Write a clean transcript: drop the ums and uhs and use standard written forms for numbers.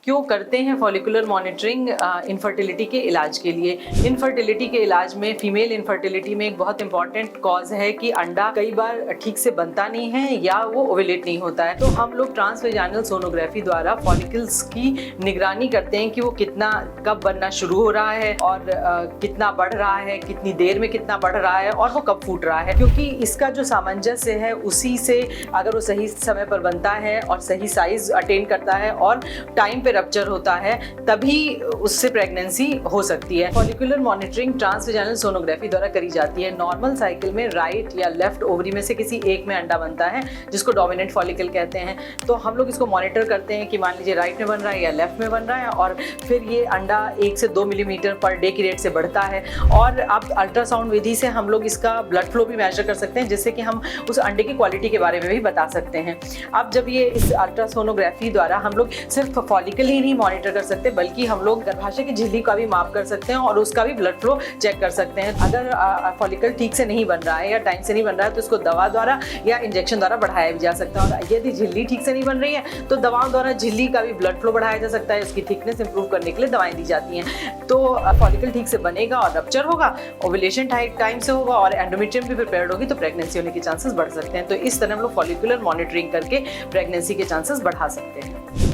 क्यों करते हैं फॉलिकुलर मॉनिटरिंग इनफर्टिलिटी के इलाज के लिए। इनफर्टिलिटी के इलाज में फीमेल इनफर्टिलिटी में एक बहुत इंपॉर्टेंट कॉज है कि अंडा कई बार ठीक से बनता नहीं है या वो ओवुलेट नहीं होता है। तो हम लोग ट्रांसवेजाइनल सोनोग्राफी द्वारा फॉलिकल्स की निगरानी करते हैं कि वो कितना कब बनना शुरू हो रहा है और कितना बढ़ रहा है, कितनी देर में कितना बढ़ रहा है और वो कब फूट रहा है। क्योंकि इसका जो सामंजस्य है उसी से अगर वो सही समय पर बनता है और सही साइज अटेन करता है और टाइम पे रप्चर होता है तभी उससे प्रेगनेंसी हो सकती है। फॉलिकुलर मॉनिटरिंग ट्रांसवेजाइनल सोनोग्राफी द्वारा करी जाती है। नॉर्मल साइकिल में राइट या लेफ्ट ओवरी में से किसी एक में अंडा बनता है जिसको डोमिनेंट फॉलिकल कहते हैं। तो हम लोग इसको मॉनिटर करते हैं कि मान लीजिए राइट में बन रहा है या लेफ्ट में बन रहा है और फिर ये अंडा 1 से 2 मिलीमीटर पर डे की रेट से बढ़ता है। और अब अल्ट्रासाउंड विधि से हम लोग इसका ब्लड फ्लो भी मेजर कर सकते हैं जिससे कि हम उस अंडे की क्वालिटी के बारे में भी बता सकते हैं। अब जब ये इस अल्ट्रासोनोग्राफी द्वारा हम लोग सिर्फ फॉलिकल ही नहीं मॉनिटर कर सकते बल्कि हम लोग गर्भाशय की झिल्ली का भी माप कर सकते हैं और उसका भी ब्लड फ्लो चेक कर सकते हैं। अगर फॉलिकल ठीक से नहीं बन रहा है या टाइम से नहीं बन रहा है तो इसको दवा द्वारा या इंजेक्शन द्वारा बढ़ाया भी जा सकता है। और यदि झिल्ली ठीक से नहीं बन रही है तो दवाओं द्वारा झिल्ली का भी ब्लड फ्लो बढ़ाया जा सकता है। उसकी थिकनेस इंप्रूव करने के लिए दवाएं दी जाती हैं। तो फॉलिकल ठीक से बनेगा और रप्चर होगा, ओवुलेशन टाइम से होगा और एंडोमेट्रियम भी प्रिपेयर्ड होगी तो प्रेगनेंसी होने के चांसेस बढ़ सकते हैं। तो इस तरह हम लोग फॉलिकुलर मॉनिटरिंग करके प्रेगनेंसी के चांसेस बढ़ा सकते हैं।